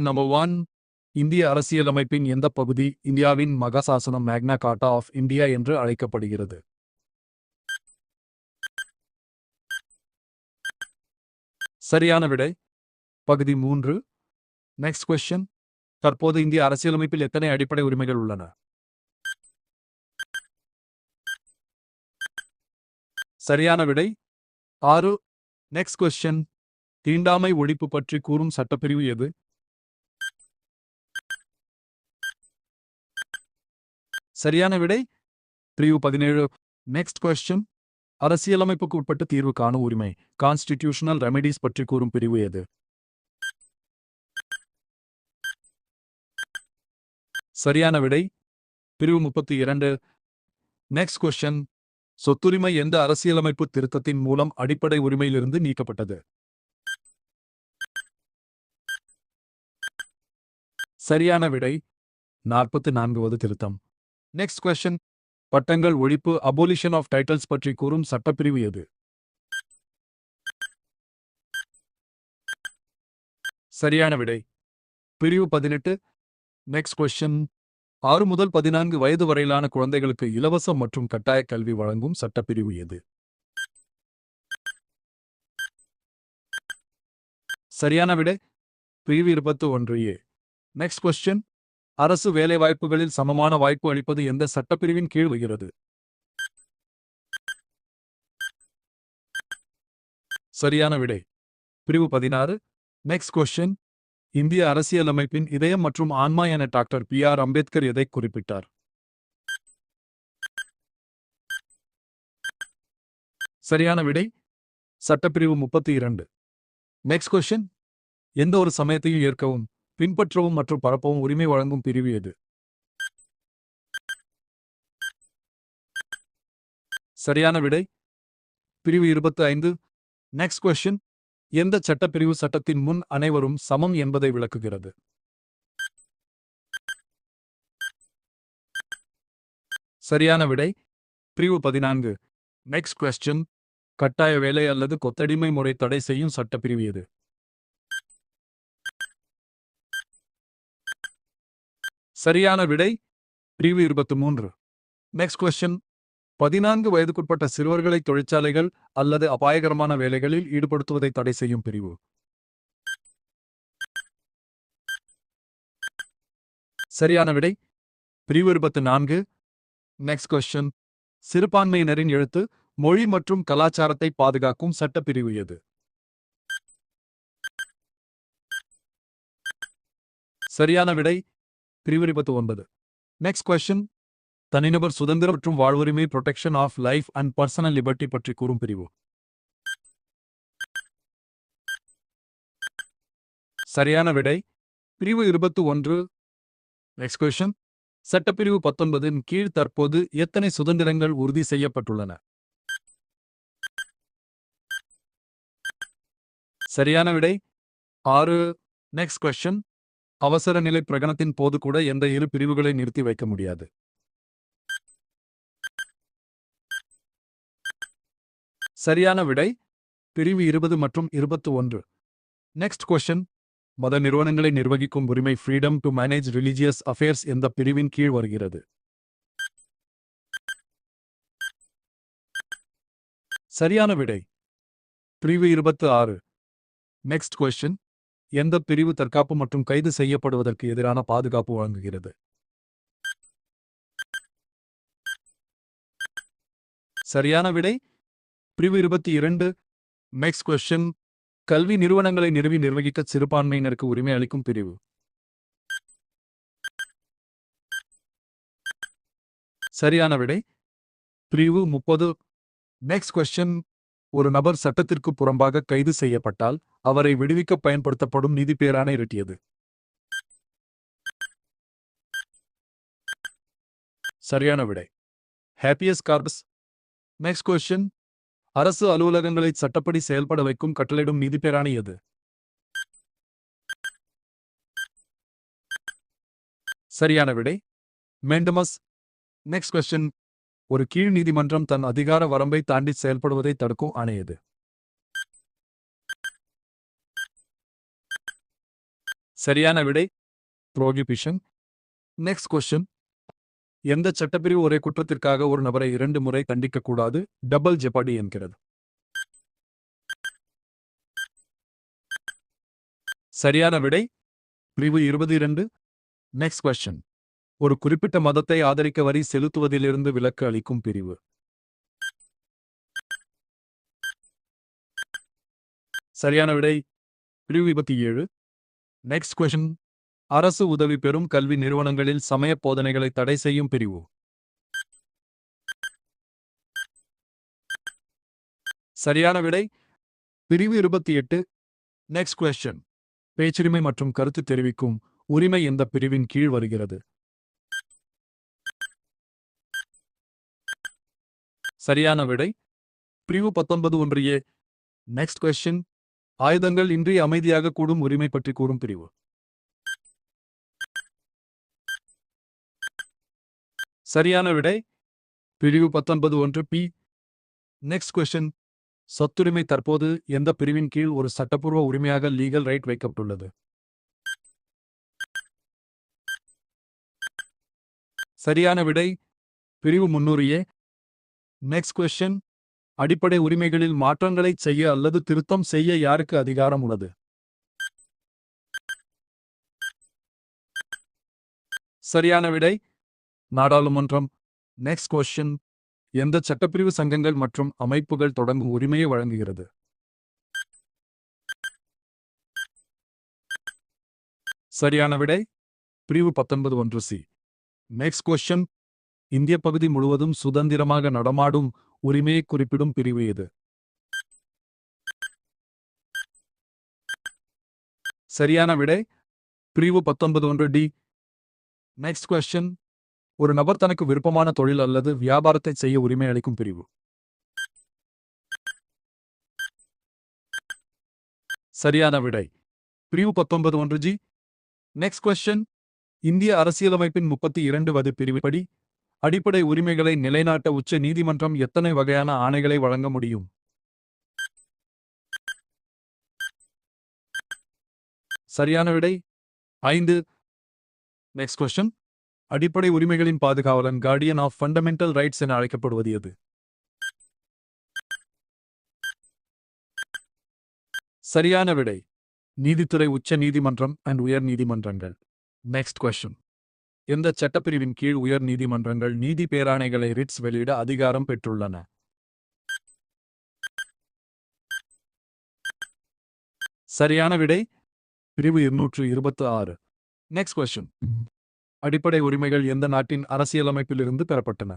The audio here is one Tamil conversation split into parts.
நம்பர் 1 இந்திய அரசியலமைப்பின் எந்த பகுதி இந்தியாவின் மகாசாசனம் மேக்னா கார்ட்டா ஆஃப் இந்தியா என்று அழைக்கப்படுகிறது? சரியான விடை பகுதி 3. Next question. தற்போது இந்திய அரசியலமைப்பில் எத்தனை அடிப்படை உரிமைகள் உள்ளன? சரியான விடை 6. Next question. தீண்டாமை ஒழிப்பு பற்றி கூறும் சட்டப்பிரிவு எது? சரியான விடை பிரிவு 17. Next question. அரசியலமைப்புக்கு உட்பட்டு தீர்வு காணும் உரிமை கான்ஸ்டிடியூஷனல் ரெமெடிஸ் பற்றி கூறும் பிரிவு எது? சரியான விடை பிரிவு 32. Next question. சொத்துரிமை எந்த அரசியலமைப்பு திருத்தத்தின் மூலம் அடிப்படை உரிமையிலிருந்து நீக்கப்பட்டது? சரியான விடை 44வது திருத்தம். Next question. பட்டங்கள் ஒழிப்பு அபோலிஷன் ஆஃப் டைட்டில்ஸ் பற்றி கூறும் சட்டப்பிரிவு எது? சரியான விடை பிரிவு 18. Next question. 6 முதல் 14 வயது வரையிலான குழந்தைகளுக்கு இலவச மற்றும் கட்டாய கல்வி வழங்கும் சட்டப்பிரிவு எது? சரியான விடை பிரிவு 21A. Next question. அரசு வேலைவாய்ப்புகளில் சமமான வாய்ப்பு அளிப்பது எந்த சட்டப்பிரிவின் கீழ் வருகிறது? சரியான விடை பிரிவு 16. Next question. இந்திய அரசியலமைப்பின் இதயம் மற்றும் ஆன்மா என டாக்டர் பி.ஆர். அம்பேத்கர் எதை குறிப்பிட்டார்? சரியான விடை சட்டப்பிரிவு 32. Next question. எந்த ஒரு சமயத்தையும் ஏற்கவும் பின்பற்றவும் மற்றும் பரப்பவும் உரிமை வழங்கும் பிரிவு எது? சரியான விடை பிரிவு 25. Next question. எந்த சட்டப்பிரிவு சட்டத்தின் முன் அனைவரும் சமம் என்பதை விளக்குகிறது? சரியான விடை பிரிவு 14. Next question. கட்டாய வேலை அல்லது கொத்தடிமை முறை தடை செய்யும் சட்டப்பிரிவு எது? சரியான விடை பிரிவு 23. Next question. 14 வயதுக்குட்பட்ட சிறுவர்களை தொழிற்சாலைகள் அல்லது அபாயகரமான வேலைகளில் ஈடுபடுத்துவதை தடை செய்யும் பிரிவு? சரியான விடை பிரிவு 24. Next question. சிறுபான்மையினரின் எழுத்து மொழி மற்றும் கலாச்சாரத்தை பாதுகாக்கும் சட்டப்பிரிவு எது? சரியான விடை பிரிவு 29. Next question. தனிநபர் சுதந்திரம் மற்றும் வாழ்வுரிமை protection of life and personal liberty பற்றி கூறும் பிரிவு? சரியான விடை பிரிவு 21. Next question. சட்டப்பிரிவு 19 கீழ் தற்போது எத்தனை சுதந்திரங்கள் உறுதி செய்யப்பட்டுள்ளன? சரியான விடை 6. Next question. அவசர நிலை பிரகடனத்தின் போது கூட எந்த இரு பிரிவுகளை நிறுத்தி வைக்க முடியாது? சரியான விடை பிரிவு 20 மற்றும் 21. Next question. மத நிறுவனங்களை நிர்வகிக்கும் உரிமை freedom to manage religious affairs எந்த பிரிவின் கீழ் வருகிறது? சரியான விடை பிரிவு 26. Next question. எந்த பிரிவு தற்காப்பு மற்றும் கைது செய்யப்படுவதற்கு எதிரான பாதுகாப்பு வழங்குகிறது? சரியான விடை பிரிவு 22. Next question. கல்வி நிறுவனங்களை நிறுவி நிர்வகிக்க சிறுபான்மையினருக்கு உரிமை அளிக்கும் பிரிவு? சரியான விடை பிரிவு 30. Next question. ஒரு நபர் சட்டத்திற்கு புறம்பாக கைது செய்யப்பட்டால் அவரை விடுவிக்க பயன்படுத்தப்படும் நீதி பேராணை இரட்டியது? சரியான விடை ஹேபியஸ் கார்பஸ். Next question. அரசு அலுவலகங்களை சட்டப்படி செயல்பட வைக்கும் கட்டளையிடும் நீதி பேராணை எது? சரியான விடை மேண்டமஸ். Next question. ஒரு கீழ் நீதிமன்றம் தன் அதிகார வரம்பை தாண்டி செயல்படுவதை தடுக்கும் ஆணை எது? சரியான விடை ப்ரோகிபிஷன். Next question. எந்த சட்டப்பிரிவு ஒரே குற்றத்திற்காக ஒரு நபரை 2 முறை தண்டிக்கக்கூடாது? டபுள் ஜெபார்டி என்கிறது. சரியான விடை பிரிவு 22. Next question. ஒரு குறிப்பிட்ட மதத்தை ஆதரிக்க வரி செலுத்துவதிலிருந்து விலக்கு அளிக்கும் பிரிவு. சரியான விடை பிரிவு 27. Next question. அரசு உதவி பெறும் கல்வி நிறுவனங்களில் சமய போதனைகளை தடை செய்யும் பிரிவு. சரியான விடை பிரிவு 28. Next question. பேச்சுரிமை மற்றும் கருத்து தெரிவிக்கும் உரிமை எந்த பிரிவின் கீழ் வருகிறது? சரியான விடை பிரிவு 19(1)(a). Next question. ஆயுதங்கள் இன்றி அமைதியாக கூடும் உரிமை பற்றி கூறும் பிரிவு. சரியான விடை பிரிவு 19(1)(p). Next question. சொத்துரிமை தற்போது எந்த பிரிவின் கீழ் ஒரு சட்டப்பூர்வ உரிமையாக லீகல் ரைட் வைக்கப்பட்டுள்ளது? சரியான விடை பிரிவு 300(a). Next question. அடிப்படை உரிமைகளில் மாற்றங்களை செய்ய அல்லது திருத்தம் செய்ய யாருக்கு அதிகாரம் உள்ளது? சரியான விடை நாடாளுமன்றம். Next question. எந்த சட்டப்பிரிவு சங்கங்கள் மற்றும் அமைப்புகள் தொடங்கும் உரிமையை வழங்குகிறது? சரியான விடை பிரிவு 19(1)(c). Next question. இந்திய பகுதி முழுவதும் சுதந்திரமாக நடமாடும் உரிமையை குறிப்பிடும் பிரிவு எது? சரியான விடை பிரிவு 19(1)(d). Next question. ஒரு நபர் தனக்கு விருப்பமான தொழில் அல்லது வியாபாரத்தை செய்ய உரிமை அளிக்கும் பிரிவு. சரியான விடை பிரிவு 19(1)(g). Next question. இந்திய அரசியலமைப்பின் 32வது பிரிவுப்படி அடிப்படை உரிமைகளை நிலைநாட்ட உச்ச நீதிமன்றம் எத்தனை வகையான ஆணைகளை வழங்க முடியும்? சரியான விடை 5. Next question. அடிப்படை உரிமைகளின் பாதுகாவலன் கார்டியன் ஆஃப் ஃபண்டமெண்டல் ரைட்ஸ் என அழைக்கப்படுவது எது? சரியான விடை நீதித்துறை, உச்ச நீதிமன்றம் அண்ட் உயர் நீதிமன்றங்கள். Next question. எந்த சட்டப்பிரிவின் கீழ் உயர் நீதிமன்றங்கள் நீதி பேராணைகளை ரிட்ஸ் வெளியிட அதிகாரம் பெற்றுள்ளன? சரியான விடை பிரிவு 226. Next question. அடிப்படை உரிமைகள் எந்த நாட்டின் அரசியலமைப்பிலிருந்து பெறப்பட்டன?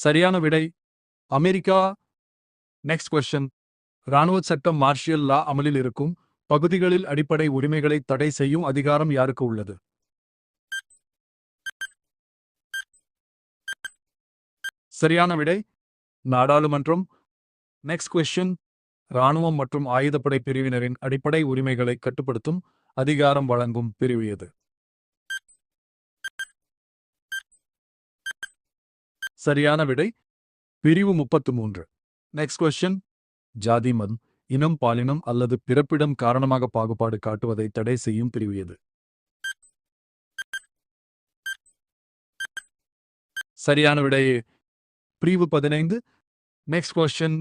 சரியான விடை அமெரிக்கா. Next question. இராணுவ சட்டம் மார்ஷியல் லா அமலில் இருக்கும் பகுதிகளில் அடிப்படை உரிமைகளை தடை செய்யும் அதிகாரம் யாருக்கு உள்ளது? சரியான விடை நாடாளுமன்றம். Next question. இராணுவம் மற்றும் ஆயுதப்படை பிரிவினரின் அடிப்படை உரிமைகளை கட்டுப்படுத்தும் அதிகாரம் வழங்கும் பிரிவு எது? சரியான விடை பிரிவு 33. Next question. ஜாதி, மதம், இனம், பாலினம் அல்லது பிறப்பிடம் காரணமாக பாகுபாடு காட்டுவதை தடை செய்யும் பிரிவு எது? சரியான விடை பிரிவு 15. Next question.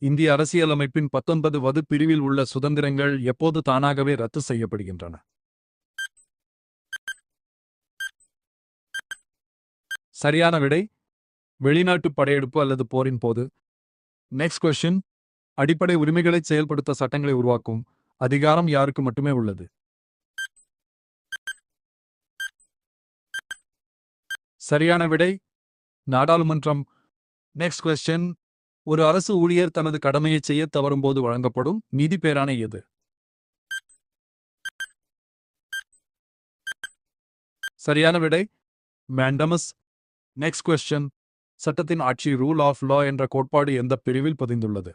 இந்திய அரசியலமைப்பின் 19வது பிரிவில் உள்ள சுதந்திரங்கள் எப்போது தானாகவே ரத்து செய்யப்படுகின்றன? சரியான விடை வெளிநாட்டு படையெடுப்பு அல்லது போரின் போது. Next question. அடிப்படை உரிமைகளை செயல்படுத்த சட்டங்களை உருவாக்கும் அதிகாரம் யாருக்கு மட்டுமே உள்ளது? சரியான விடை நாடாளுமன்றம். Next question. ஒரு அரசு ஊழியர் தனது கடமையை செய்ய தவறும்போது வழங்கப்படும் நீதி பேராணை எது? சரியான விடை மேண்டமஸ். Next question. சட்டத்தின் ஆட்சி, ரூல் ஆஃப் லா என்ற கோட்பாடு எந்த பிரிவில் பதிந்துள்ளது?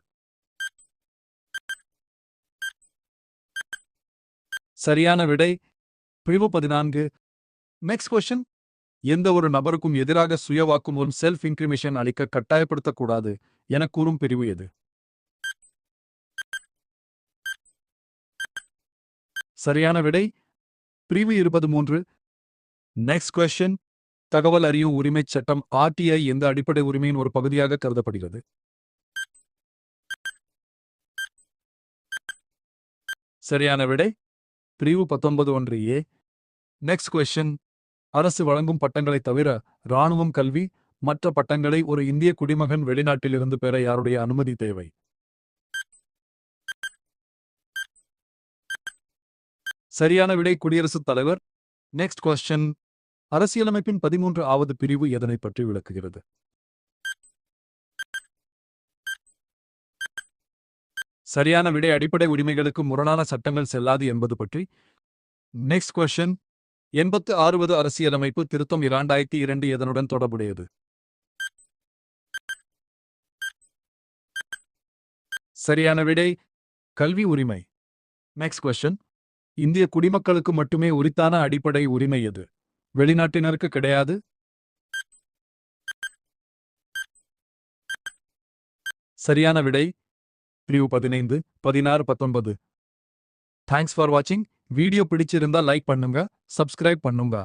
சரியான விடை பிரிவு 14. Next question. எந்த ஒரு நபருக்கும் எதிராக சுய வாக்குமூலம் செல்ஃப் இன்கிரிமிஷன் அளிக்க கட்டாயப்படுத்தக்கூடாது என கூறும் பிரிவு எது? சரியான விடை பிரிவு 23. Next question. தகவல் அறியும் உரிமைச் சட்டம் ஆர்டிஐ எந்த அடிப்படை உரிமையின் ஒரு பகுதியாக கருதப்படுகிறது? சரியான விடை பிரிவு 19(1)(a). Next question. அரசு வழங்கும் பட்டங்களைத் தவிர இராணுவம், கல்வி மற்ற பட்டங்களை ஒரு இந்திய குடிமகன் வெளிநாட்டிலிருந்து பெற யாருடைய அனுமதி தேவை? சரியான விடை குடியரசுத் தலைவர். Next question. அரசியலமைப்பின் 13வது பிரிவு எதனை பற்றி விளக்குகிறது? சரியான விடை அடிப்படை உரிமைகளுக்கு முரணான சட்டங்கள் செல்லாது என்பது பற்றி. Next question. 86வது அரசியலமைப்பு திருத்தம் 2002 எதனுடன் தொடர்புடையது? சரியான விடை கல்வி உரிமை. Next question. இந்திய குடிமக்களுக்கு மட்டுமே உரித்தான அடிப்படை உரிமை எது? வெளிநாட்டினருக்கு கிடையாது. சரியான விடை பிரிவு 15, 16, 19. தேங்க்ஸ் ஃபார் வாட்சிங். வீடியோ பிடிச்சிருந்தா லைக் பண்ணுங்க, சப்ஸ்கிரைப் பண்ணுங்க.